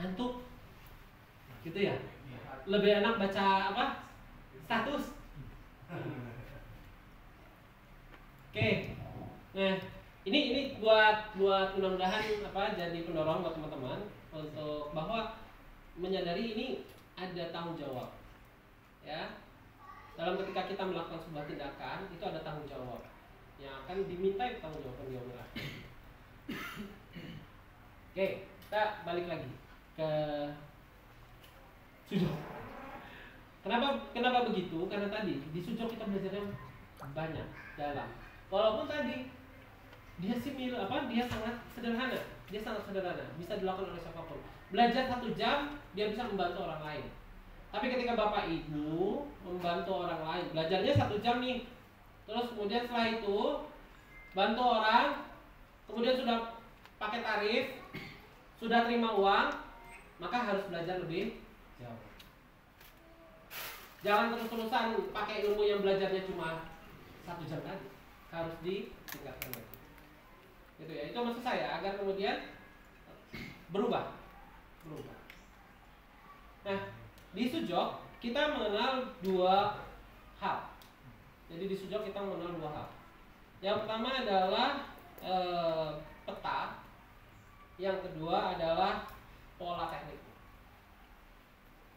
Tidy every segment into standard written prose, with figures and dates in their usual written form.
ngantuk, gitu ya. Lebih enak baca apa? Status. Oke. Nah, ini buat mudah-mudahan apa jadi pendorong buat teman-teman untuk bahwa menyadari ini ada tanggung jawab. Ya. Dalam ketika kita melakukan sebuah tindakan, itu ada tanggung jawab yang akan dimintai tanggung jawab di akhirat. Oke, kita balik lagi ke sujud. Kenapa begitu? Karena tadi di sujud kita belajarnya banyak dalam. Walaupun tadi dia sangat sederhana, bisa dilakukan oleh siapapun. Belajar 1 jam, dia bisa membantu orang lain. Tapi ketika Bapak Ibu membantu orang lain, belajarnya 1 jam nih, terus kemudian setelah itu bantu orang, kemudian sudah pakai tarif, sudah terima uang, maka harus belajar lebih jauh. Jangan terus-terusan pakai ilmu yang belajarnya cuma 1 jam tadi, harus ditingkatkan lagi. Gitu ya, itu maksud saya agar kemudian berubah. Nah, di sujud kita mengenal 2 hal. Jadi di sujud kita mengenal 2 hal. Yang pertama adalah peta. Yang kedua adalah pola teknik.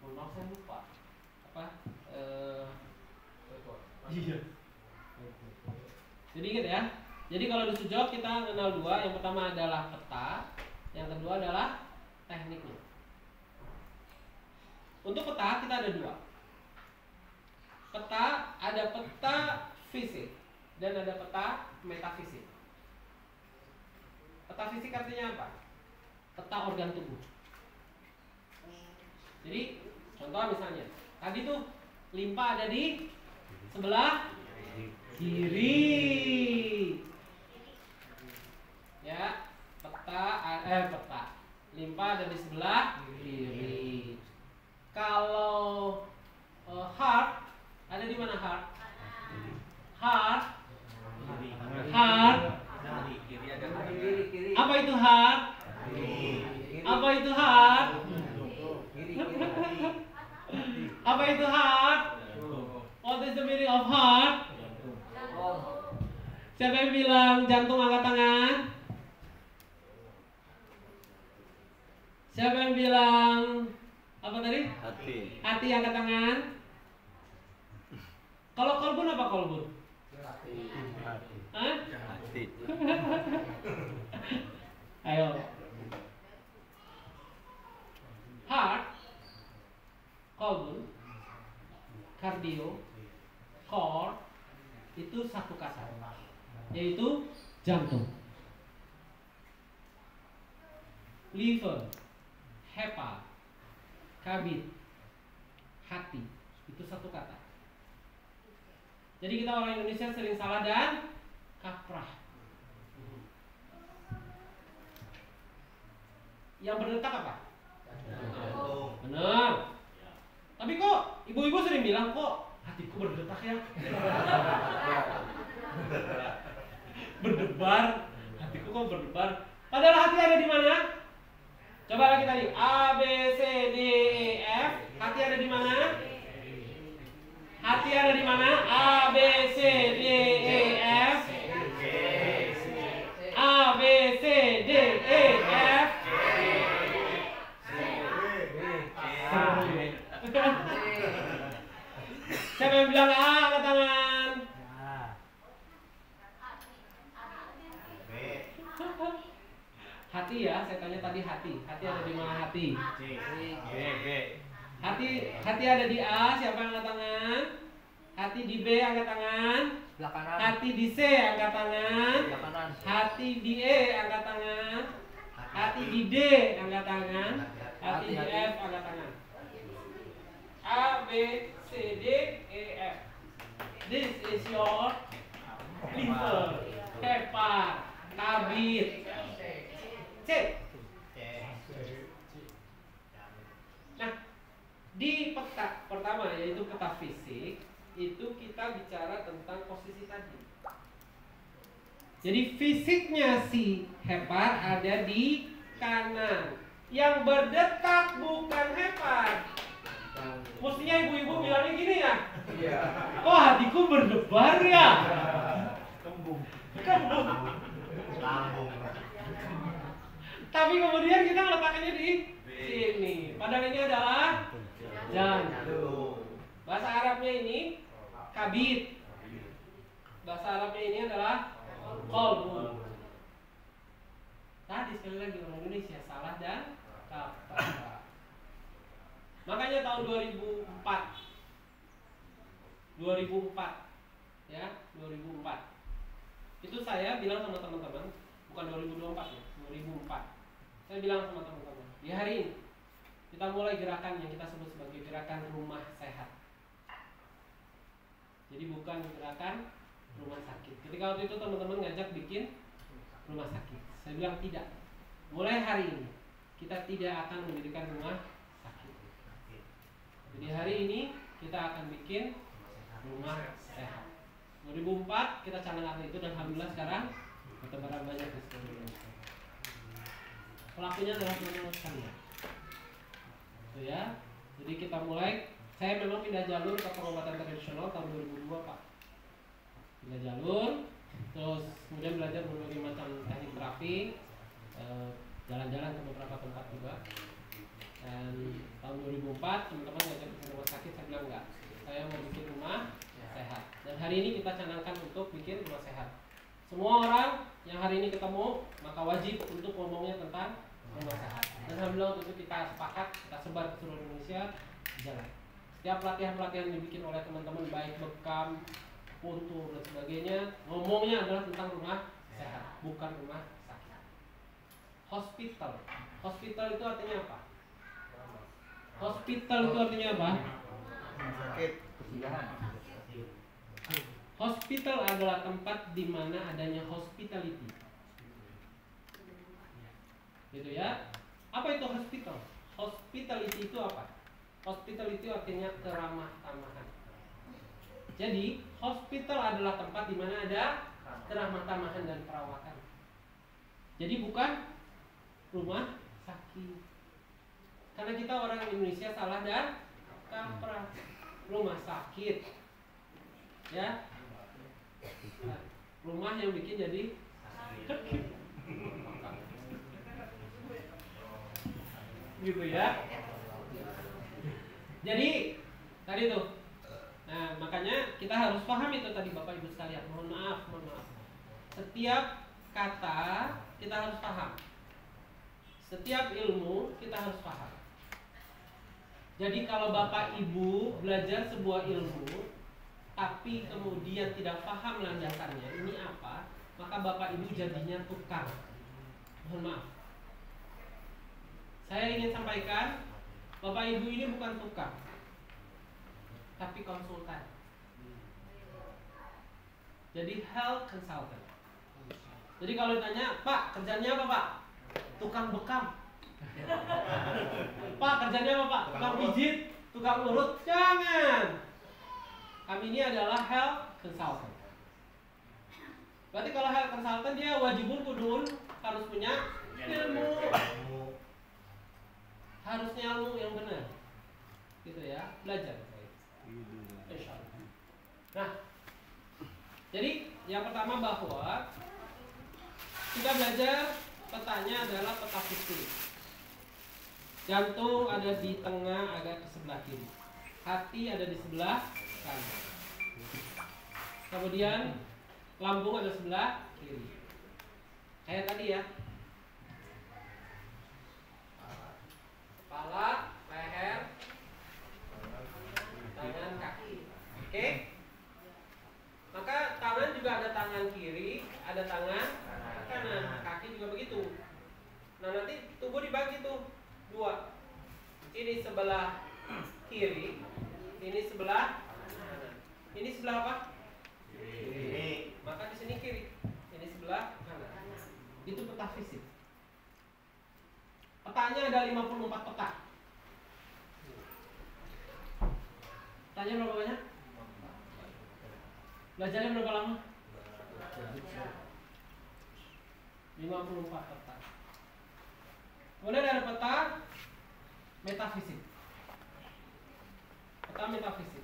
Mohon maaf saya lupa. Iya. Jadi ingat ya. Jadi kalau di sujud kita mengenal 2. Yang pertama adalah peta. Yang kedua adalah tekniknya. Untuk peta kita ada 2. Peta, ada peta fisik dan ada peta metafisik. Peta fisik artinya apa? Peta organ tubuh. Jadi contoh misalnya tadi tuh limpa ada di sebelah kiri. Ya, peta limpa ada di sebelah kiri. Kalau heart ada di mana heart? Heart. Apa itu heart? Apa itu heart? Apa itu heart? What is the meaning of heart? Siapa yang bilang jantung angkat tangan? Siapa yang bilang apa tadi? Hati angkat tangan. Kalau kolbun apa kolbun? Hati. Ayo. Heart, kolbun, kardio, core itu satu kata, yaitu jantung. Liver, hepa, kabid, hati itu satu kata. Jadi kita orang Indonesia sering salah dan kaprah. Yang berdetak apa? Benar. Tapi kok ibu-ibu sering bilang kok hatiku berdetak ya? Berdebar, hatiku kok berdebar. Padahal hati ada di mana? Coba lagi tadi A, B, C, D, E, F. Hati ada di mana? Hati ada di mana? A, B, C, D, E, F. A, B, C, D, E, F. Siapa yang bilang A, angkat tangan. Hati ya, saya tanya tadi hati. Hati ada di mana hati? Hati ada di A, siapa yang angkat tangan? Hati di B, angkat tangan. Hati di C, angkat tangan. Hati di E, angkat tangan. Hati di D, angkat tangan. Hati di F, angkat tangan. A, B, C, D, E, F. This is your liver, hepa, kabid, C. Nah, di peta pertama yaitu peta fisik itu kita bicara tentang posisi tadi. Jadi fisiknya si hepar ada di kanan, Yang berdetak bukan hebat. Mestinya ibu-ibu bilangnya gini ya. Iya. Oh, hatiku berdebar ya. Kembung. Lambung. Tapi kemudian kita letakkannya di sini. Padahal ini adalah jantung. Bahasa Arabnya ini kabid. Bahasa Arabnya ini adalah qalbu. Tadi sekali lagi orang Indonesia salah dan kaprah. Makanya tahun 2004 ya, 2004. Itu saya bilang sama teman-teman, bukan 2024 ya, 2004. Saya bilang sama teman-teman, di hari ini kita mulai gerakan yang kita sebut sebagai gerakan rumah sehat. Jadi bukan gerakan rumah sakit. Ketika waktu itu teman-teman ngajak bikin rumah sakit, saya bilang tidak. Mulai hari ini kita tidak akan mendirikan rumah sakit. Jadi hari ini kita akan bikin rumah sehat. 2004 kita canangkan itu dan alhamdulillah sekarang bertebaran banyak di seluruh Indonesia. Pelakunya adalah teman-teman sekalian. Itu ya. Jadi kita mulai. Saya memang pindah jalur ke pengobatan tradisional tahun 2002 Pak. Pindah jalur, terus kemudian belajar berbagai macam teknik terapi, jalan-jalan ke beberapa tempat juga. Dan tahun 2004 teman-teman ngajak ke rumah sakit, saya bilang enggak. Saya mau bikin rumah sehat. Dan hari ini kita canangkan untuk bikin rumah sehat. Semua orang yang hari ini ketemu maka wajib untuk ngomongnya tentang rumah sehat. Dan alhamdulillah itu kita sepakat, kita sebar ke seluruh Indonesia, jalan. Setiap pelatihan-pelatihan dibikin oleh teman-teman baik bekam, puntur dan sebagainya, ngomongnya adalah tentang rumah sehat, bukan rumah sakit. Hospital. Hospital itu artinya apa? Hospital itu artinya apa? Sakit. Hospital adalah tempat di mana adanya hospitality. Gitu ya. Apa itu hospital? Hospitality itu apa? Hospitality itu artinya keramah tamahan. Jadi, hospital adalah tempat di mana ada keramah tamahan dan perawatan. Jadi bukan rumah sakit. Karena kita orang Indonesia salah dan kaprah. Rumah sakit. Ya. Rumah yang bikin jadi sakit. Gitu ya. Jadi tadi tuh. Nah, makanya kita harus paham itu tadi Bapak Ibu sekalian. Mohon maaf. Setiap kata kita harus paham. Setiap ilmu kita harus paham. Jadi kalau Bapak Ibu belajar sebuah ilmu tapi kemudian tidak paham landasannya ini apa, maka Bapak Ibu jadinya tukang. Mohon maaf. Saya ingin sampaikan, Bapak Ibu ini bukan tukang, tapi konsultan. Jadi health consultant. Jadi kalau ditanya, Pak kerjanya apa Pak? Tukang bekam. Pak kerjanya apa Pak? Tukang pijit, tukang urut. Jangan. Kami ini adalah health consultant. Berarti kalau health consultant dia wajibun kudun harus punya ilmu. Harusnya ilmu yang benar. Gitu ya, belajar. Insyaallah. Nah, jadi yang pertama bahwa kita belajar petanya adalah peta fisik. Jantung ada di tengah, agak ke sebelah kiri. Hati ada di sebelah kanan. Kemudian lambung ada sebelah kiri. Kayak tadi ya. Kepala, leher, tangan, kaki. Oke? Maka tangan juga ada tangan kiri, ada tangan kanan, kaki juga begitu. Nah nanti tubuh dibagi tuh dua. Ini sebelah kiri, ini sebelah kanan. Ini sebelah apa? Kiri. Maka di sini kiri, ini sebelah kanan. Itu peta fisik. Petanya ada 54 peta. Petanya berapa banyak? Belajarnya berapa lama? 54 peta. Kemudian ada peta metafisik. Peta metafisik.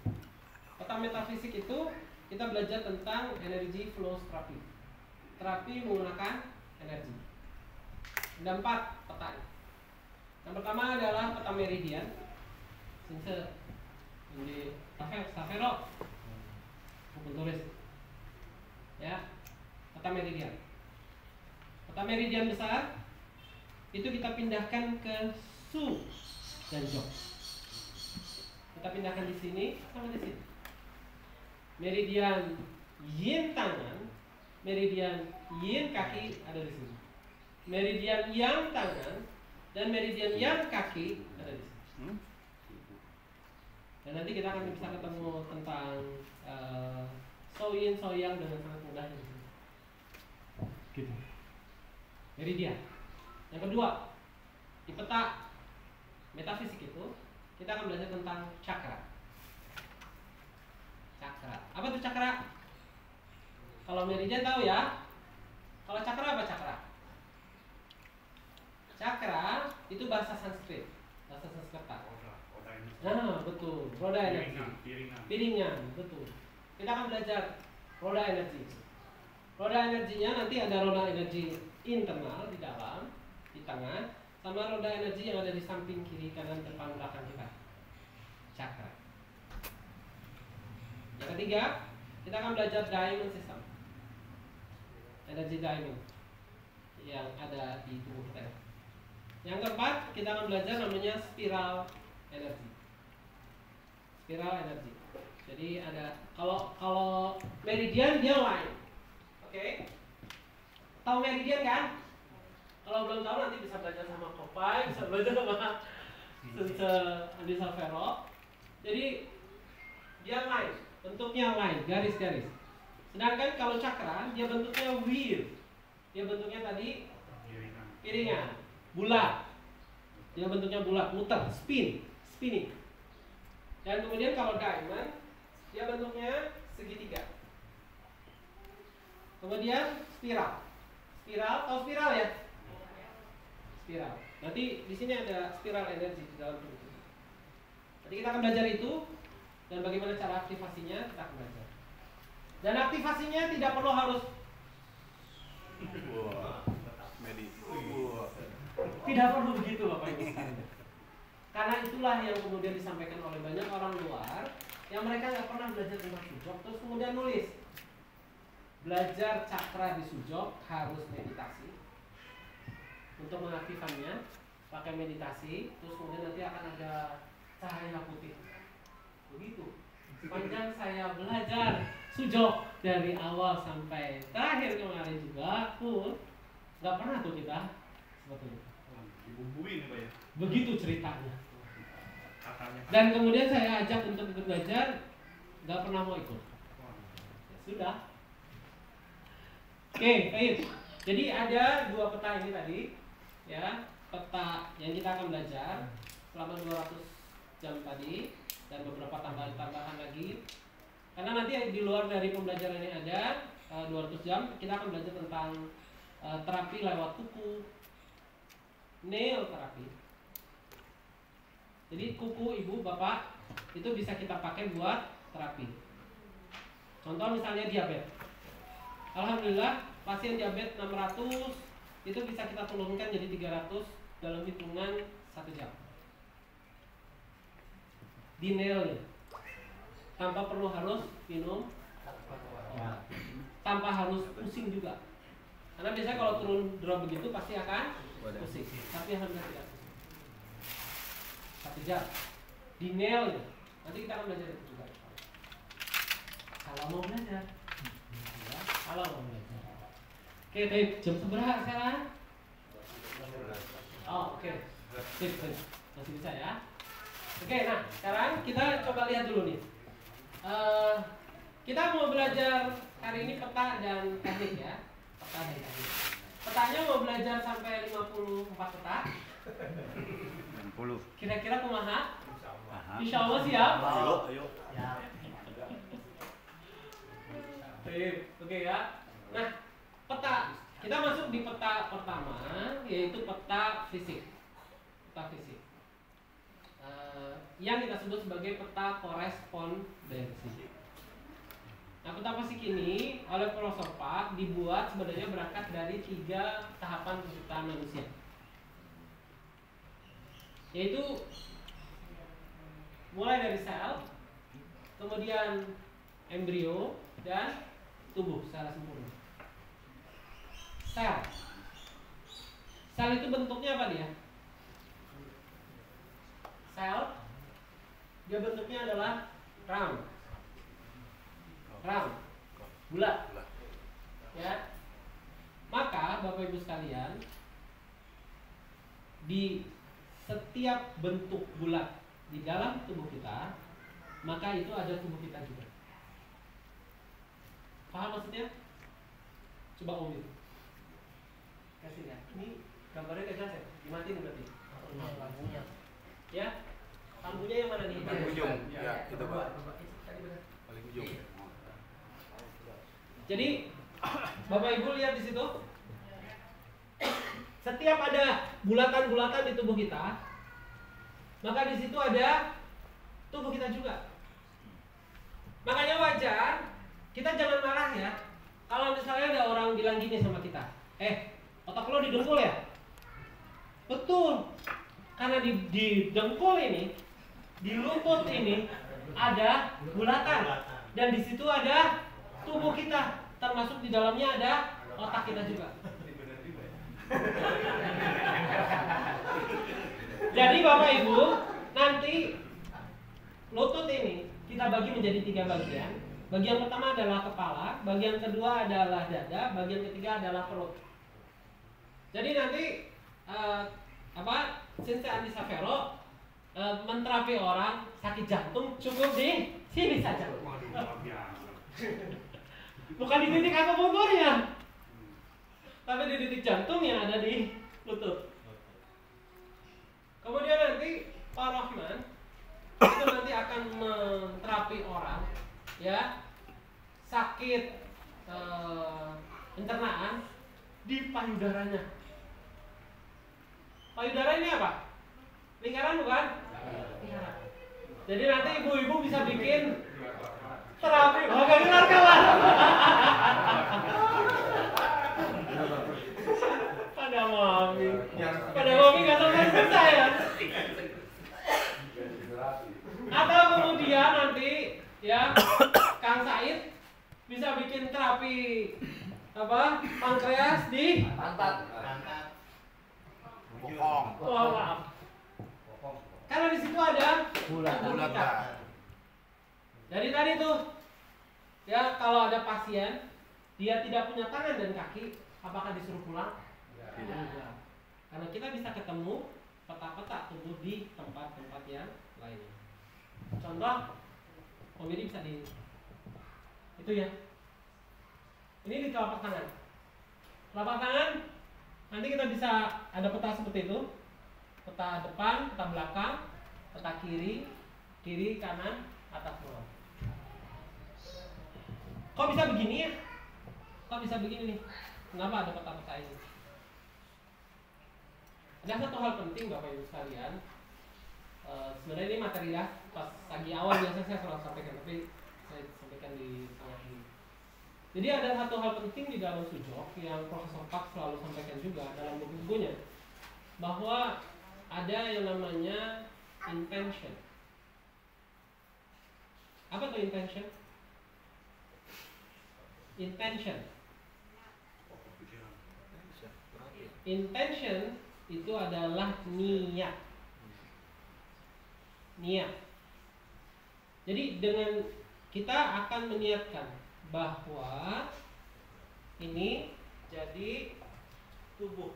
Peta metafisik itu kita belajar tentang energy flow terapi. Terapi menggunakan energi. Ada 4 peta. Yang pertama adalah peta meridian. Sinse di Savero. Buku tulis. Ya. Peta meridian. Peta meridian besar itu kita pindahkan ke Su dan Jok. Kita pindahkan di sini sama di sini. Meridian yin tangan, meridian yin kaki ada di sini. Meridian yang tangan dan meridian yang kaki ada di sini. Dan nanti kita akan bisa ketemu tentang so yin so yang dengan sangat mudah di sini. Gitu. Meridian. Yang kedua, di peta metafisik itu kita akan belajar tentang cakra. Cakra. Apa itu cakra? Kalau meridian tahu ya. Kalau cakra apa cakra? Cakra itu bahasa Sanskrit. Bahasa Sanskerta. Nah, betul. Roda energi. Piringan, betul. Kita akan belajar roda energi. Roda energinya nanti ada roda energi internal di dalam, di tengah, sama roda energi yang ada di samping kiri, kanan, depan, belakang kita. Cakra. Yang ketiga, kita akan belajar diamond system. Energi diamond yang ada di tubuh kita. Yang keempat, kita akan belajar namanya spiral energi. Spiral energi. Jadi ada kalau meridian dia line. Oke. Tahu meridian kan? Kalau belum tahu nanti bisa belajar sama Kopai, bisa belajar sama Sense Andi Salvero. Jadi dia line, bentuknya line, garis-garis. Sedangkan kalau cakra dia bentuknya wheel. Dia bentuknya tadi piringan, bulat. Dia bentuknya bulat, muter, spinning. Dan kemudian kalau diamond dia bentuknya segitiga. Kemudian spiral. Tahu spiral ya? Spiral. Nanti di sini ada spiral energi di dalam tubuh kita. Nanti kita akan belajar itu dan bagaimana cara aktivasinya kita akan belajar. Dan aktivasinya tidak perlu harus tidak perlu begitu Bapak Ibu sekalian. Karena itulah yang kemudian disampaikan oleh banyak orang luar yang mereka nggak pernah belajar tentang sujok terus kemudian nulis. Belajar cakra di sujok harus meditasi. Untuk mengaktifkannya pakai meditasi, terus kemudian nanti akan ada cahaya putih. Begitu. Sepanjang saya belajar sujok dari awal sampai terakhir kemarin juga pun nggak pernah tuh kita seperti itu. Dibumbuin Pak ya. Begitu ceritanya. Dan kemudian saya ajak untuk ikut belajar, nggak pernah mau ikut. Ya sudah. Oke, baik. Jadi ada 2 peta ini tadi, ya, peta yang kita akan belajar selama 200 jam tadi dan beberapa tambahan lagi. Karena nanti di luar dari pembelajaran ini ada 200 jam, kita akan belajar tentang terapi lewat kuku, nail terapi. Jadi kuku ibu bapak itu bisa kita pakai buat terapi. Contoh misalnya diabetes. Alhamdulillah pasien diabetes 600 itu bisa kita turunkan jadi 300 dalam hitungan 1 jam. Di nailnya, tanpa perlu harus minum obat, tanpa harus pusing juga. Karena biasanya kalau turun drop begitu pasti akan pusing. Tapi alhamdulillah tidak pusing. 1 jam di nailnya. Nanti kita akan belajar itu juga. Kalau mau belajar, ya, kalau mau belajar. Oke, baik. Jam seberapa sekarang? Oh, oke. Sip. Masih bisa ya. Oke, nah sekarang kita coba lihat dulu nih. Kita mau belajar hari ini peta dan teknik ya. Peta dan teknik. Petanya mau belajar sampai 54 peta. 60. Kira-kira kumaha? Insya Allah siap. Ayo. Ya. Oke ya. Nah, peta. Kita masuk di peta pertama, yaitu peta fisik. Peta fisik. yang kita sebut sebagai peta korespondensi. Nah, peta fisik ini oleh Profesor Park dibuat sebenarnya berangkat dari 3 tahapan penciptaan manusia, yaitu mulai dari sel, kemudian embrio, dan tubuh secara sempurna. Sel itu bentuknya apa dia? Sel dia bentuknya adalah round, bulat. Ya. Maka Bapak Ibu sekalian, di setiap bentuk bulat di dalam tubuh kita, maka itu ada tubuh kita juga. Paham maksudnya? Coba Om itu kasih ya. Ini gambarnya gak jelas ya? Dimatiin berarti? Lampunya. Ya? Lampunya yang mana nih? Paling ujung. Ya, itu Pak. Paling ujung. Jadi Bapak Ibu lihat di situ. Setiap ada bulatan-bulatan di tubuh kita, maka di situ ada tubuh kita juga. Makanya wajar kita jangan marah ya. Kalau misalnya ada orang bilang gini sama kita, otak lo di dengkul ya? Betul. Karena di dengkul ini, di lutut ini ada bulatan, dan di situ ada tubuh kita, termasuk di dalamnya ada otak kita juga. Jadi Bapak Ibu, nanti lutut ini kita bagi menjadi 3 bagian. Bagian pertama adalah kepala, bagian kedua adalah dada, bagian ketiga adalah perut. Jadi nanti Sensei Andi Savero menterapi orang sakit jantung cukup di sini saja. Bukan di titik akupunkturnya, tapi di titik jantung yang ada di lutut. Kemudian nanti Pak Rahman itu nanti akan menterapi orang ya sakit pencernaan di payudaranya. Payudara ini apa? Lingkaran bukan? Lingkaran. Jadi nanti ibu-ibu bisa bikin terapi. Gak dengar kawan. Pada mami gak selesai ya. Atau kemudian nanti ya Kang Said bisa bikin terapi pankreas di pantat. Oh, maaf. Karena di situ ada bulatan. Jadi tadi tuh ya kalau ada pasien dia tidak punya tangan dan kaki, apakah disuruh pulang? Tidak. Karena kita bisa ketemu peta-peta tubuh di tempat-tempat yang lainnya. Contoh, Om ini bisa di itu ya. Ini di telapak tangan. Telapak tangan nanti kita bisa ada peta seperti itu. Peta depan, peta belakang, peta kiri, kanan, atas, bawah. Kok bisa begini ya? Kok bisa begini nih? Kenapa ada peta-peta ini? Ada satu hal penting Bapak Ibu sekalian. Sebenarnya ini materi ya, pas pagi awal biasanya saya selalu sampaikan, tapi saya sampaikan di tengah ini. Jadi ada satu hal penting di dalam Sujok yang Profesor Park selalu sampaikan juga dalam buku-bukunya, bahwa ada yang namanya intention. Apa tuh intention? Intention itu adalah niat. Jadi dengan kita akan meniatkan bahwa ini jadi tubuh.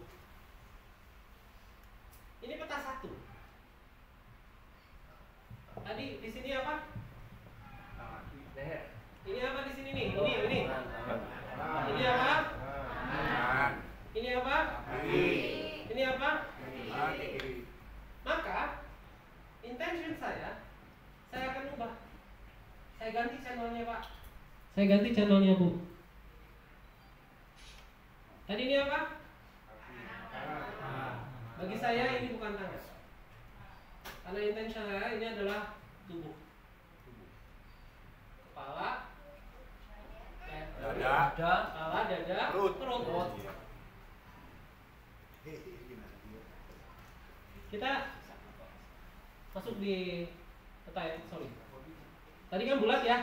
Ini peta 1. Tadi di sini apa? Leher. Ini apa di sini nih? Ini. Ini apa? Ini apa? Ini apa? Maka intention saya akan ubah. Saya ganti channelnya Pak. Saya ganti channelnya Bu. Tadi ini apa? Bagi saya ini bukan tangan. Karena intention saya ini adalah tubuh. Kepala, Dada. kepala, dada, Perut. perut. Iya. Kita masuk di peta ya, sorry. Tadi kan bulat ya,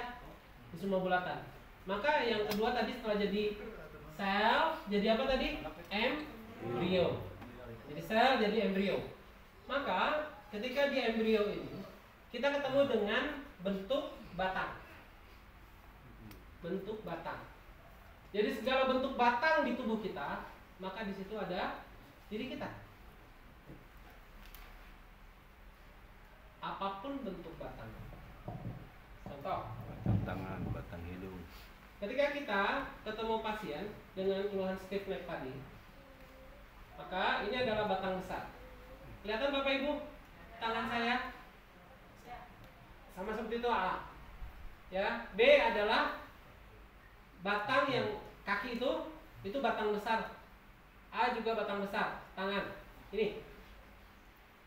di semua bulatan. Maka yang kedua tadi setelah jadi sel, jadi apa tadi? Embrio. Jadi sel jadi embrio. Maka ketika di embrio ini kita ketemu dengan bentuk batang. Bentuk batang. Jadi segala bentuk batang di tubuh kita, maka di situ ada diri kita. Apapun bentuk batang. Contoh, Batang tangan, batang hidung. ketika kita ketemu pasien dengan keluhan stiff neck tadi, maka ini adalah batang besar. Kelihatan Bapak Ibu tangan saya? Sama seperti itu A. Ya, B adalah batang yang kaki itu batang besar. A juga batang besar, tangan. Ini.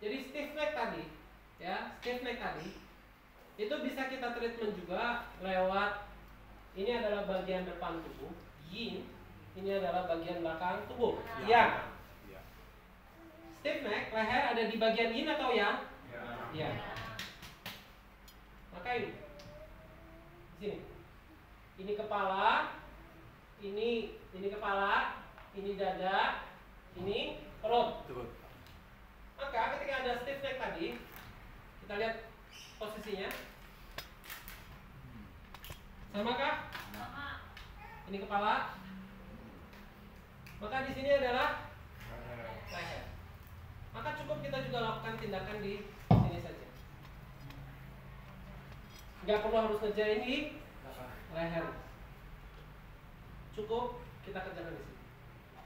Jadi stiff neck tadi, ya, stiff neck tadi itu bisa kita treatment juga lewat ini adalah bagian depan tubuh, yin, ini adalah bagian belakang tubuh, yang. Iya. Stiff neck, leher ada di bagian yin atau yang? Ya. Maka ini, di sini, ini kepala, ini kepala, ini dada, ini perut. Perut. Maka ketika ada stiff neck tadi, kita lihat posisinya. Samakah? Sama. Ini kepala. Maka di sini adalah leher. Maka cukup kita juga lakukan tindakan di sini saja. Nggak perlu harus ngerjain di leher. Cukup kita kerjakan di sini.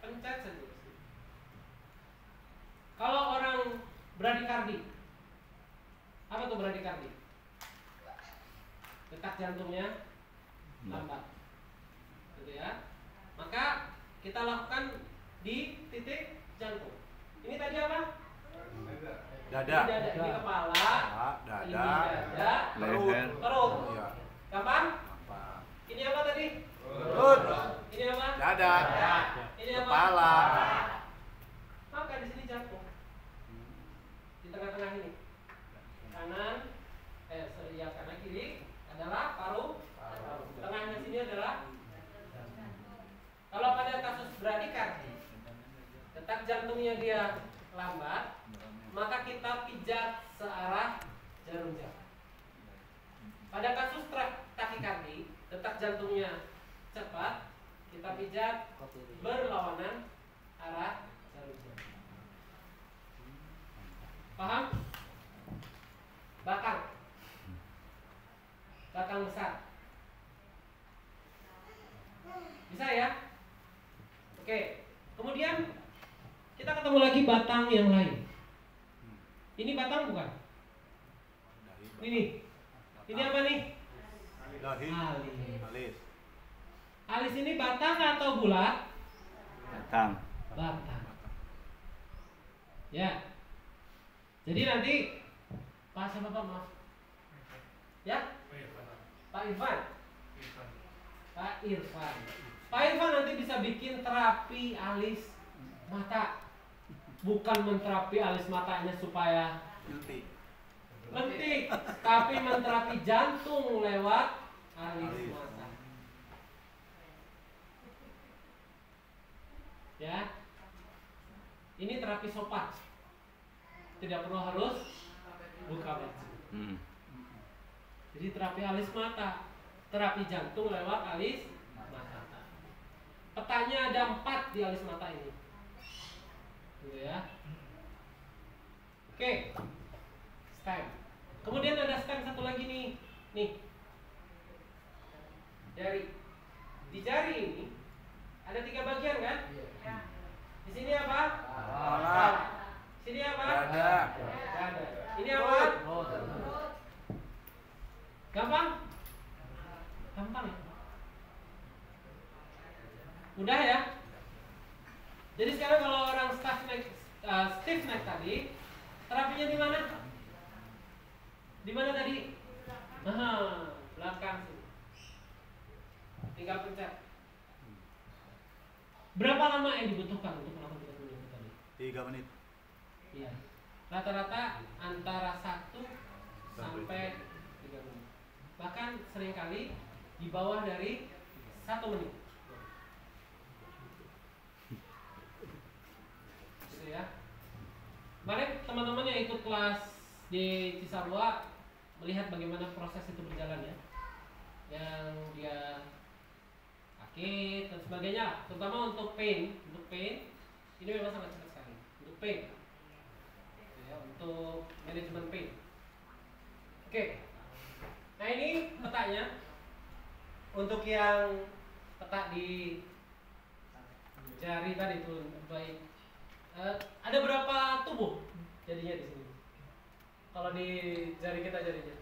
Pencet saja di sini. Kalau orang bradikardi, apa tuh bradikardi? Detak jantungnya lambat, gitu ya. Maka kita lakukan di titik jantung. Ini tadi apa? Dada. Ini dada, ini kepala, Dada. ini dada, Leher. perut. Iya. Gampang? Apa? Ini apa tadi? Perut. Ini apa? Dada. Ini apa? Kepala. Maka di sini jantung. Di tengah-tengah ini. Kanan, kanan kiri adalah paru. Tengahnya sini adalah. Kalau pada kasus bradikardi, detak jantungnya dia lambat, maka kita pijat searah jarum jam. Pada kasus takikardi, detak jantungnya cepat, kita pijat berlawanan arah jarum jam. Paham? Batang. Batang besar. Bisa ya? Oke. Kemudian kita ketemu lagi batang yang lain. Ini batang bukan? Ini. Ini apa nih? Dahi. Alis. Alis. Alis ini batang atau bulat? Batang. Batang. Ya. Jadi nanti Pak siapa Pak, maaf. Ya? Pak Irfan. Pak Irfan. Pak Irfan nanti bisa bikin terapi alis mata. Bukan menterapi alis matanya supaya Guilty. lentik, tapi menterapi jantung lewat alis mata. Ya. Ini terapi sopan. Tidak perlu harus buka baju. Jadi terapi alis mata, terapi jantung lewat alis mata. Petanya ada 4 di alis mata ini. Gitu ya. Oke. Stem. Kemudian ada stem satu lagi nih. Nih. Jari. Di jari ini ada 3 bagian kan? Di sini apa? Kepala. Sini apa? Dada. Dada. Ini apa? Gampang? Gampang ya? Udah ya? Jadi sekarang kalau orang stiff neck tadi, terapinya di mana? Di mana tadi? Belakang sini. Tinggal pencet. Berapa lama yang dibutuhkan untuk melakukan 30 menit tadi? 3 menit. Iya. Rata-rata antara 1 sampai 3 menit. Bahkan seringkali di bawah dari 1 menit. Gitu ya. Kemarin teman-teman yang ikut kelas di Cisarua melihat bagaimana proses itu berjalan ya. Yang dia sakit dan sebagainya, terutama untuk pain ini memang sangat cepat sekali. Untuk pain, ya, untuk manajemen pain. Oke, nah ini petanya untuk yang peta di jari tadi itu baik. Ada berapa tubuh jadinya di sini? Kalau di jari kita jadinya?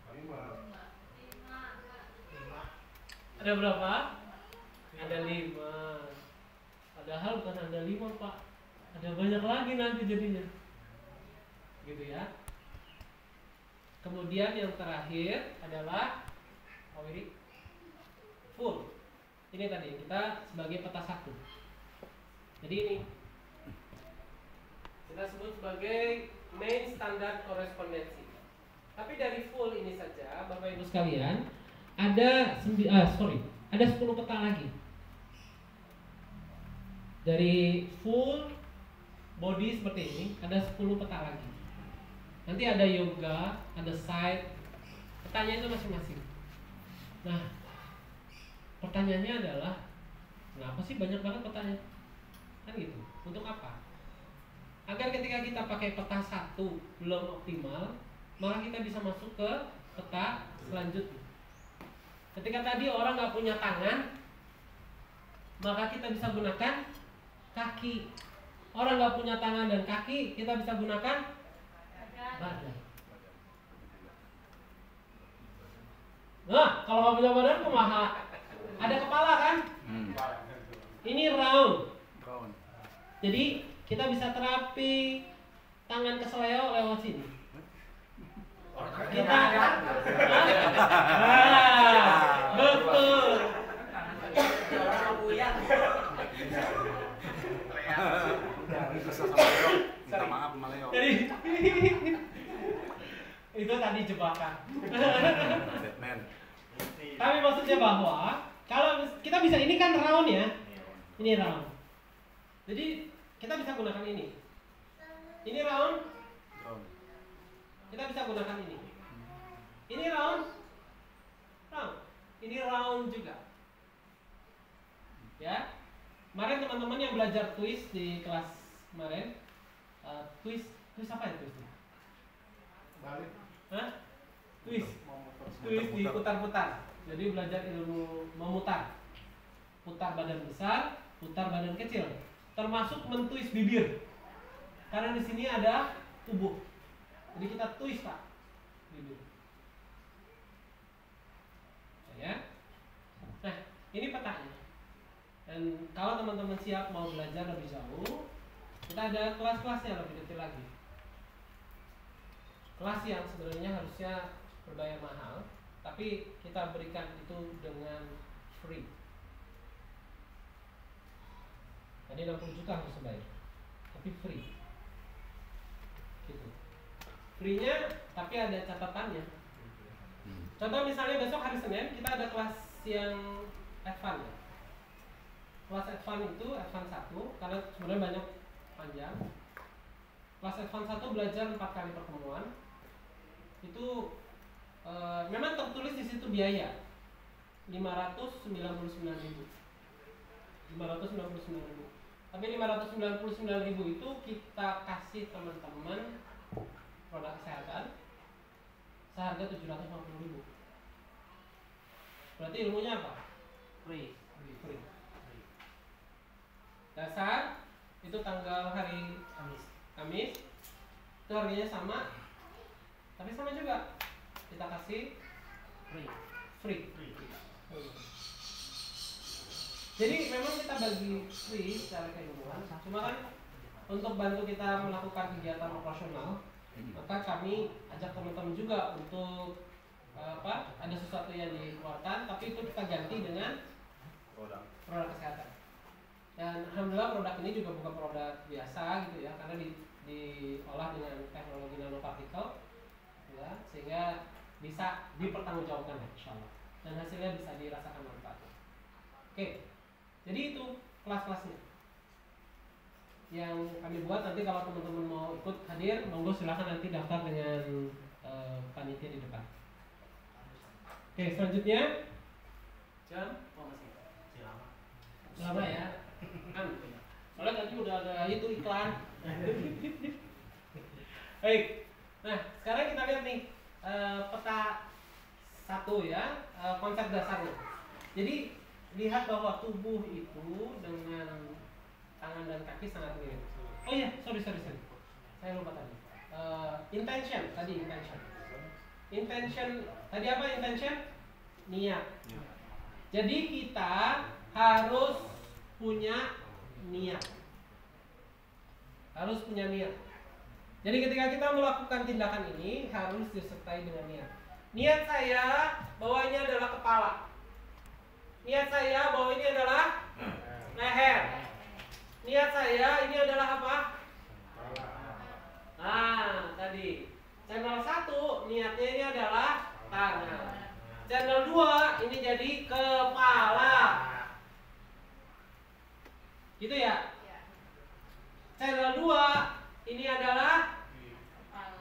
5. Ada berapa? Ada 5. Padahal bukan ada 5 Pak. Ada banyak lagi nanti jadinya. Gitu ya. Kemudian yang terakhir adalah full. Ini tadi kita sebagai peta 1. Jadi ini kita sebut sebagai main standard korespondensi. Tapi dari full ini saja Bapak Ibu sekalian, ada 10 peta lagi. Dari full body seperti ini ada 10 peta lagi. Nanti ada yoga, ada side. Petanya itu masing-masing. Nah, pertanyaannya adalah kenapa sih banyak banget petanya? Kan gitu. Untuk apa? Agar ketika kita pakai peta 1 belum optimal, maka kita bisa masuk ke peta selanjutnya. Ketika tadi orang nggak punya tangan, maka kita bisa gunakan kaki. Orang nggak punya tangan dan kaki, kita bisa gunakan badan. Nah, kalau nggak punya badan, kumaha? Ada kepala kan? Ini round. Jadi kita bisa terapi tangan kesleo lewat sini. Kita betul. Minta maaf sama Leo. Jadi itu tadi jebakan. Batman. Tapi maksudnya bahwa kalau kita bisa, ini kan round ya. Ini round. Jadi kita bisa gunakan ini. Ini round. Kita bisa gunakan ini. Ini round. Round. Ini round juga. Ya. Kemarin teman-teman yang belajar twist di kelas kemarin, twist apa ya twistnya? Balik. Hah? Twist diputar-putar. Jadi belajar ilmu memutar. Putar badan besar, putar badan kecil. Termasuk mentwist bibir. Karena di sini ada tubuh. Jadi kita twist Pak bibir. Ya. Nah, ini petanya. Dan kalau teman-teman siap mau belajar lebih jauh, kita ada kelas-kelasnya lebih detail lagi. Kelas yang sebenarnya harusnya berbayar mahal, tapi kita berikan itu dengan free. Tadi 60 juta harus bayar, tapi free. Gitu. Free-nya, tapi ada catatannya. Contoh misalnya besok hari Senin kita ada kelas yang advance ya. Kelas advance itu advance 1 karena sebenarnya banyak panjang. Kelas advance 1 belajar 4 kali pertemuan. Itu memang tertulis di situ biaya 599.000. 599.000. Tapi 599.000 itu kita kasih teman-teman produk kesehatan seharga 750.000. Berarti ilmunya apa? Free. Dasar itu tanggal hari Kamis. Itu harganya sama. Tapi sama juga. Kita kasih free. Jadi memang kita bagi free secara keilmuan. Cuma kan untuk bantu kita melakukan kegiatan operasional, maka kami kami ajak teman-teman juga untuk ada sesuatu yang dikeluarkan, tapi itu kita ganti dengan produk kesehatan. Dan alhamdulillah produk ini juga bukan produk biasa gitu ya, karena diolah dengan teknologi nanopartikel, ya, sehingga bisa dipertanggungjawabkan insyaallah, dan hasilnya bisa dirasakan manfaatnya. Oke, jadi itu kelas-kelasnya yang kami buat. Nanti kalau teman-teman mau ikut hadir, monggo silahkan nanti daftar dengan panitia di depan. Oke, selanjutnya jam masih lama ya kan, soalnya tadi udah ada itu iklan. Baik, nah sekarang kita lihat nih peta 1 ya, konsep dasarnya. Jadi lihat bahwa tubuh itu dengan tangan dan kaki sangat mirip. Oh iya, sorry, saya lupa tadi. Intention tadi apa intention? Niat. Jadi kita harus punya niat. Jadi ketika kita melakukan tindakan ini harus disertai dengan niat. Niat saya bahwa ini adalah kepala. Niat saya bahwa ini adalah leher. Niat saya ini adalah apa? Tadi channel 1 niatnya ini adalah tangan. Channel 2 ini jadi kepala. Gitu ya? Channel 2 ini adalah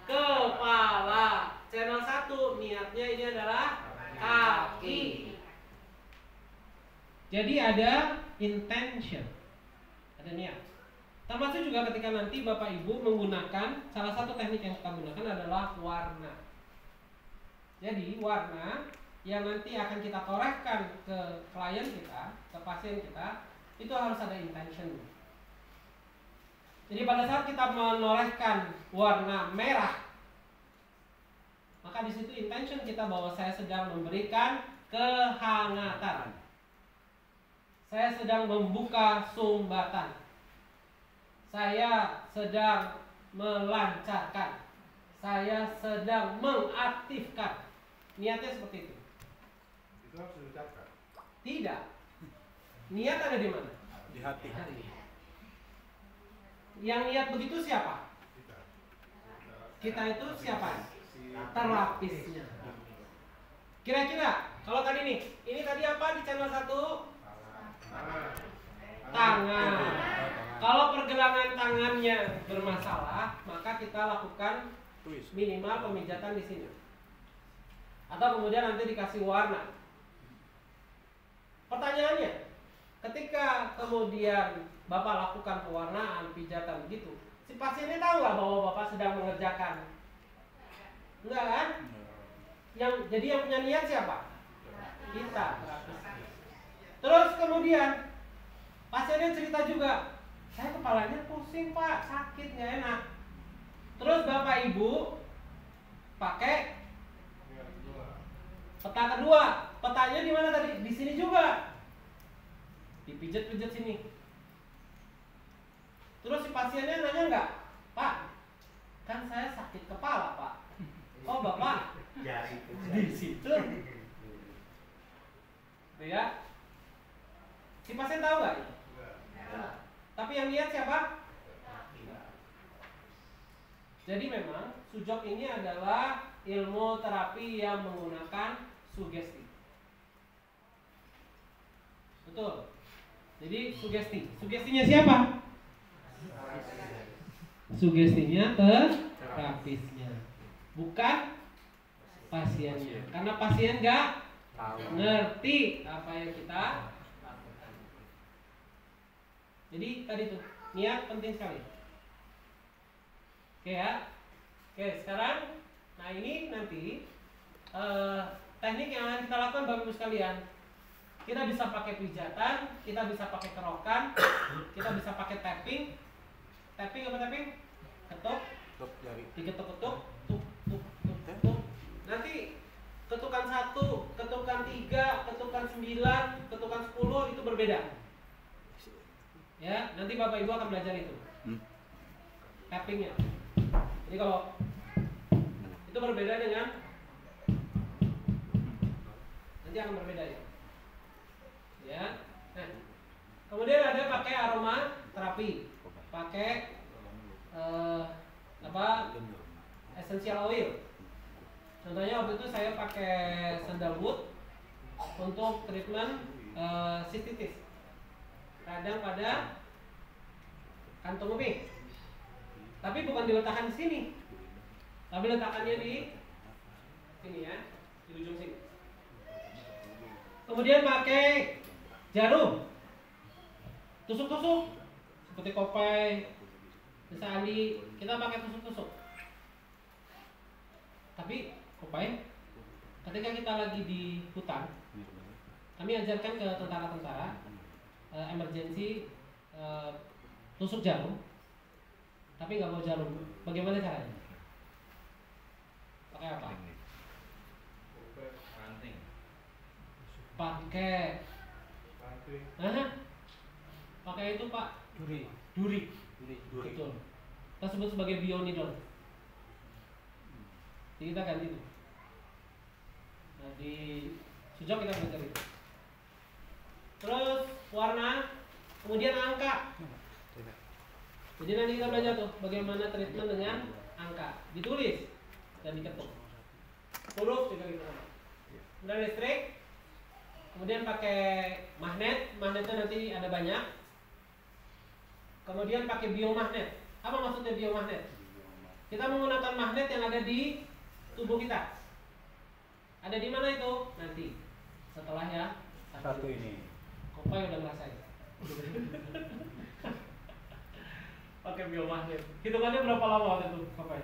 kepala. Channel 1 niatnya ini adalah kaki. Jadi ada intention, ada niat. Termasuk juga ketika nanti Bapak Ibu menggunakan, salah satu teknik yang kita gunakan adalah warna. Jadi warna yang nanti akan kita torehkan ke klien kita, ke pasien kita, itu harus ada intention. Jadi pada saat kita menorehkan warna merah, maka di situ intention kita bahwa saya sedang memberikan kehangatan. Saya sedang membuka sumbatan. Saya sedang melancarkan. Saya sedang mengaktifkan. Niatnya seperti itu. Itu harus diucapkan. Tidak. Niat ada di mana? Di hati. Yang niat begitu siapa? Kita itu siapa? Terapisnya. Kira-kira kalau tadi nih, ini tadi apa di channel 1? Tangan. Kalau pergelangan tangannya bermasalah, maka kita lakukan minimal pemijatan di sini. Atau kemudian nanti dikasih warna. Pertanyaannya, ketika kemudian Bapak lakukan pewarnaan, pijatan begitu, si pasiennya tahu nggak bahwa Bapak sedang mengerjakan? Enggak kan? Jadi yang punya niat siapa? Kita. Terus kemudian pasiennya cerita juga, saya kepalanya pusing Pak, sakit, nggak enak. Terus Bapak Ibu pakai peta kedua. Petanya di mana tadi? Di sini juga. Dipijat-pijat sini. Terus si pasiennya nanya nggak, Pak, kan saya sakit kepala Pak. Oh Bapak di situ. Tuh ya. Si pasien tahu nggak? Tapi yang lihat siapa? Jadi memang sujok ini adalah ilmu terapi yang menggunakan sugesti. Betul. Jadi sugesti. Sugestinya siapa? Sugestinya terapisnya, bukan pasiennya. Karena pasien nggak ngerti apa yang kita lakukan. Jadi tadi tuh niat penting sekali. Oke ya. Oke sekarang, nah ini nanti teknik yang akan kita lakukan Bapak Ibu sekalian. Kita bisa pakai pijatan, kita bisa pakai kerokan, kita bisa pakai tapping. Tapping apa tapping? Ketuk, jari. diketuk-ketuk, tuk, tuk, tuk, tuk. Nanti ketukan 1, ketukan 3, ketukan 9, ketukan 10 itu berbeda. Ya, nanti Bapak Ibu akan belajar itu. Tappingnya. Jadi kalau berbeda dengan nanti akan berbeda ya. Ya. Nah, kemudian ada pakai aroma terapi, pakai essential oil. Contohnya waktu itu saya pakai sandalwood untuk treatment sistitis, radang pada kantung kemih. Tapi bukan diletakkan di sini, tapi letakkannya di sini ya, di ujung sini. Kemudian pakai jarum, tusuk-tusuk seperti Kopay, Desa Andi, kita pakai tusuk-tusuk. Tapi Kopay, ketika kita lagi di hutan, kami ajarkan ke tentara-tentara emergency tusuk jarum, tapi nggak mau jarum. Bagaimana caranya? Pakai apa? Pakai pakai itu Pak, duri. Betul. Kita sebut sebagai bionidol. Jadi kita ganti itu. Nah, di Sujok kita belajar itu. Terus warna, kemudian angka. Jadi nanti kita belajar tuh bagaimana treatment dengan angka. Ditulis dan diketuk. Huruf juga gitu. Kemudian listrik. Kemudian pakai magnet. Magnetnya nanti ada banyak. Kemudian pakai biomagnet. Apa maksudnya biomagnet? Kita menggunakan magnet yang ada di tubuh kita. Ada di mana itu? Nanti setelah ya Satu ini. Kopay udah ngerasain. Pakai biomagnet. Hitungannya berapa lama waktu itu Kopay?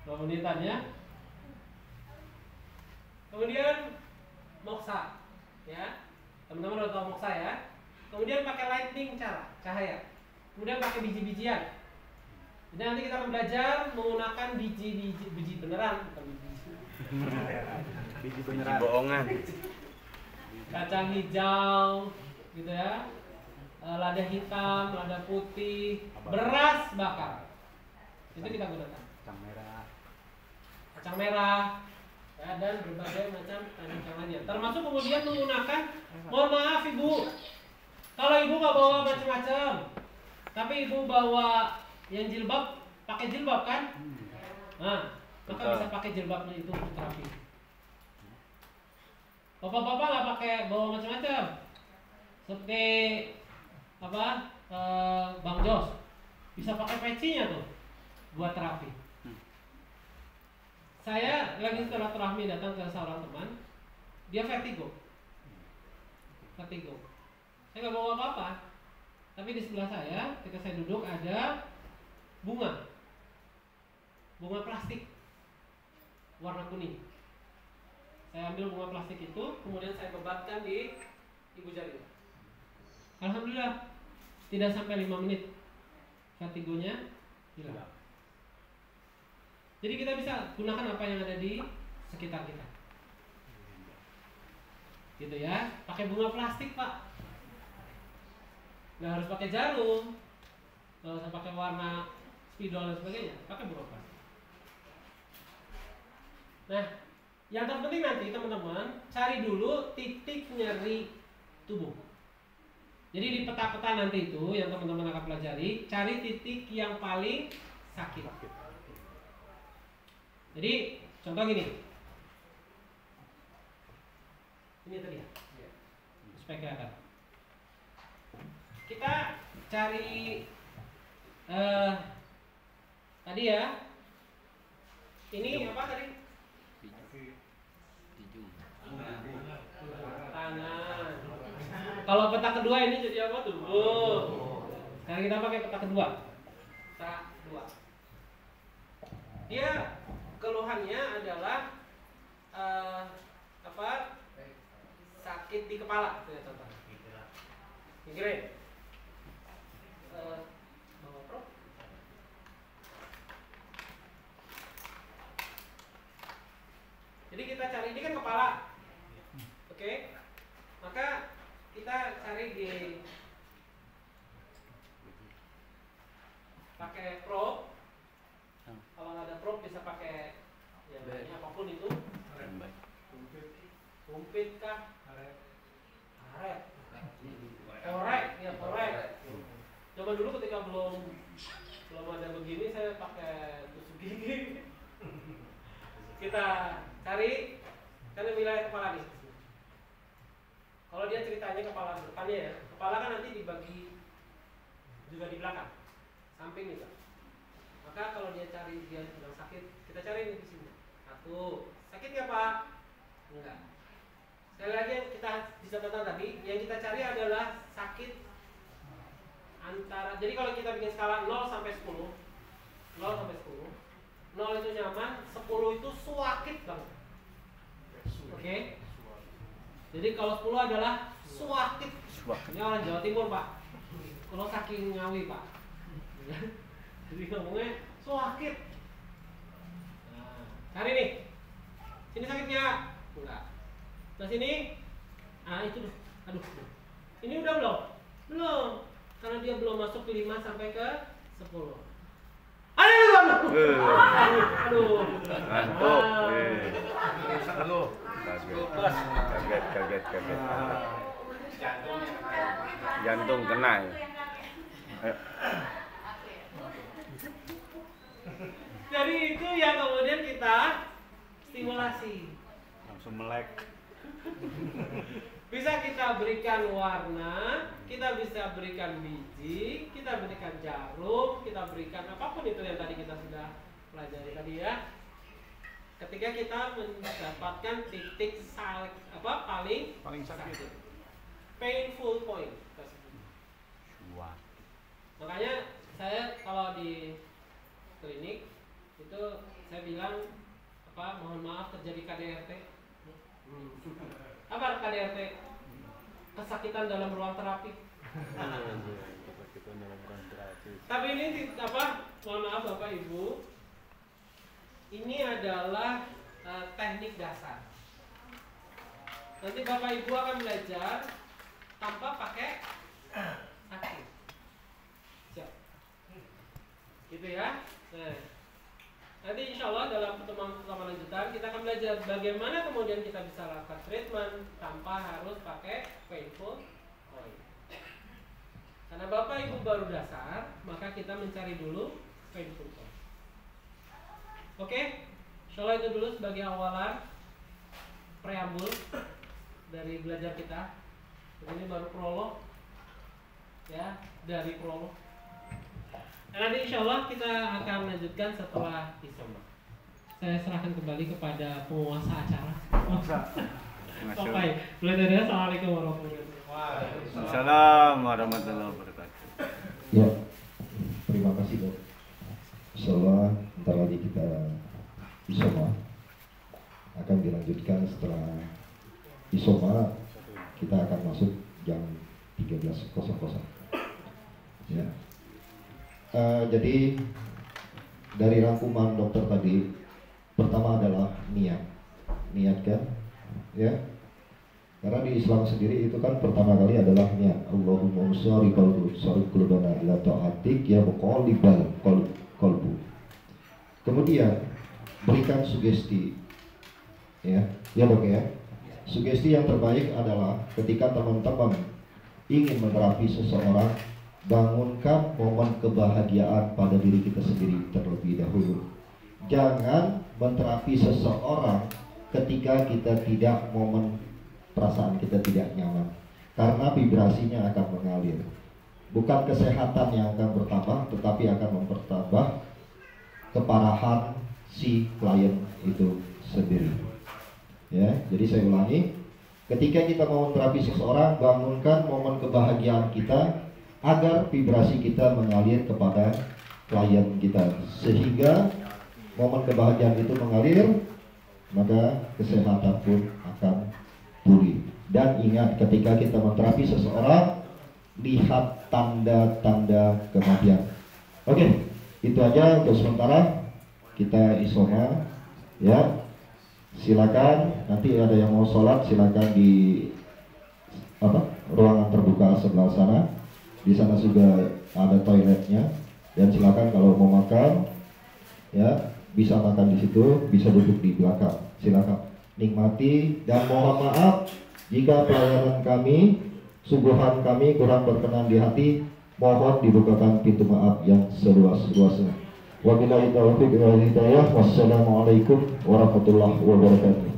2 menitan ya. Kemudian moksa, ya. Teman-teman udah tahu moksa ya. Kemudian pakai lightning cahaya. Kemudian pakai biji-bijian. Jadi nanti kita akan belajar menggunakan biji beneran, bukan biji. Biji beneran. Bohongan. Kacang hijau, gitu ya. Lada hitam, lada putih, beras bakar. Itu kita gunakan. Kacang merah, ya, dan berbagai macam kacang lainnya. Termasuk kemudian menggunakan, mohon maaf ibu, kalau ibu nggak bawa macam-macam, tapi ibu bawa yang jilbab, pakai jilbab kan? Nah, maka bisa pakai jilbabnya itu untuk terapi. Bapak-bapak nggak pakai bawa macam-macam, seperti apa? Bang Jos bisa pakai pecinya tuh buat terapi. Saya lagi silaturahmi datang ke seorang teman, dia vertigo. Saya nggak bawa apa-apa, tapi di sebelah saya, ketika saya duduk ada bunga plastik warna kuning. Saya ambil bunga plastik itu, kemudian saya bebatkan di ibu jari. Alhamdulillah, tidak sampai 5 menit vertigonya hilang. Jadi kita bisa gunakan apa yang ada di sekitar kita. Gitu ya, pakai bunga plastik Pak. Nggak harus pakai jarum, nggak usah pakai warna spidol dan sebagainya, pakai bunga plastik. Nah, yang terpenting nanti teman-teman cari dulu titik nyeri tubuh. Jadi di peta-peta nanti itu yang teman-teman akan pelajari, cari titik yang paling sakit. Jadi contoh gini, ini tadi ya, supaya kelihatan. Kita cari tadi ya, ini apa tadi? Tangan. Kalau peta kedua ini jadi apa tuh? Sekarang kita pakai peta kedua. Peta kedua. Dia keluhannya adalah sakit di kepala, contoh. Migrain. Jadi kita cari, ini kan kepala, oke? Maka kita cari di pakai probe, Kumpit kah? Karet. Korek, ya korek. Coba dulu ketika belum ada begini saya pakai tusuk gigi. Kita cari kan wilayah kepala nih. Kalau dia ceritanya kepala depannya ya, kepala kan nanti dibagi juga di belakang, samping itu. Maka kalau dia cari dia sedang sakit, kita cari di sini. Satu, sakit nggak Pak? Enggak. Sekali lagi yang kita di catatan tadi, yang kita cari adalah sakit antara. Jadi kalau kita bikin skala 0 sampai 10, 0 sampai 10, 0 itu nyaman, 10 itu suakit banget. Oke? Jadi kalau 10 adalah suakit. Ini orang Jawa Timur Pak. Kalau saking Ngawi Pak. Jadi ngomongnya suakit. Nah, cari nih. Sini sakitnya? Enggak. Nah sini? Ah itu tuh. Aduh. Ini udah belum? Belum. Karena dia belum masuk ke 5 sampai ke 10. Aduh. Ngantuk. Halo. Kaget. Jantung kena ya. Ayo. Jadi itu yang kemudian kita stimulasi. Langsung melek. Bisa kita berikan warna, kita bisa berikan biji, kita berikan jarum, kita berikan apapun itu yang tadi kita sudah pelajari tadi ya. Ketika kita mendapatkan titik paling sakit, painful point. Makanya saya kalau di klinik itu saya bilang mohon maaf terjadi KDRT. Apa KDRT? Kesakitan dalam ruang terapi. Tapi ini mohon maaf Bapak Ibu, ini adalah teknik dasar. Nanti Bapak Ibu akan belajar tanpa pakai sakit. Siap. Gitu ya. Nah, nanti insya Allah dalam pertemuan lanjutan kita akan belajar bagaimana kemudian kita bisa lakukan treatment tanpa harus pakai painful point. Karena Bapak Ibu baru dasar, maka kita mencari dulu painful point. Oke, insya Allah itu dulu sebagai awalan preambul dari belajar kita. Ini baru prolog, ya, dari prolog. Nanti insya Allah kita akan lanjutkan setelah isoma. Saya serahkan kembali kepada penguasa acara. Oke, belajarnya. Assalamualaikum warahmatullahi wabarakatuh. Waalaikumsalam warahmatullahi wabarakatuh. Ya, terima kasih Dok. Insyaallah bentar lagi kita isoma akan dilanjutkan. Setelah isoma kita akan masuk jam 13.00. Ya. Jadi dari rangkuman dokter tadi, pertama adalah niat kan, ya. Karena di Islam sendiri itu kan pertama kali adalah niat. Allahumma sharif qulubana ila ta'atik ya muqallibal qalbu. Kemudian berikan sugesti, ya Dok ya. Sugesti yang terbaik adalah ketika teman-teman ingin menerapi seseorang, bangunkan momen kebahagiaan pada diri kita sendiri terlebih dahulu. Jangan menterapi seseorang ketika kita tidak perasaan kita tidak nyaman, karena vibrasinya akan mengalir. Bukan kesehatan yang akan bertambah, tetapi akan mempertambah keparahan si klien itu sendiri. Ya, jadi saya ulangi, ketika kita mau terapi seseorang, bangunkan momen kebahagiaan kita agar vibrasi kita mengalir kepada klien kita, sehingga momen kebahagiaan itu mengalir, maka kesehatan pun akan pulih. Dan ingat, ketika kita menterapi seseorang, lihat tanda-tanda kematian. Oke, itu aja untuk sementara. Kita isoma, ya. Silakan, nanti ada yang mau sholat silakan di ruangan terbuka sebelah sana. Di sana juga ada toiletnya, dan silakan kalau mau makan, ya bisa makan di situ, bisa duduk di belakang. Silakan. nikmati, dan mohon maaf jika pelayanan kami, suguhan kami kurang berkenan di hati. Mohon dibukakan pintu maaf yang seluas-luasnya. Wabillahi taufiq wal hidayah. Wassalamualaikum warahmatullahi wabarakatuh.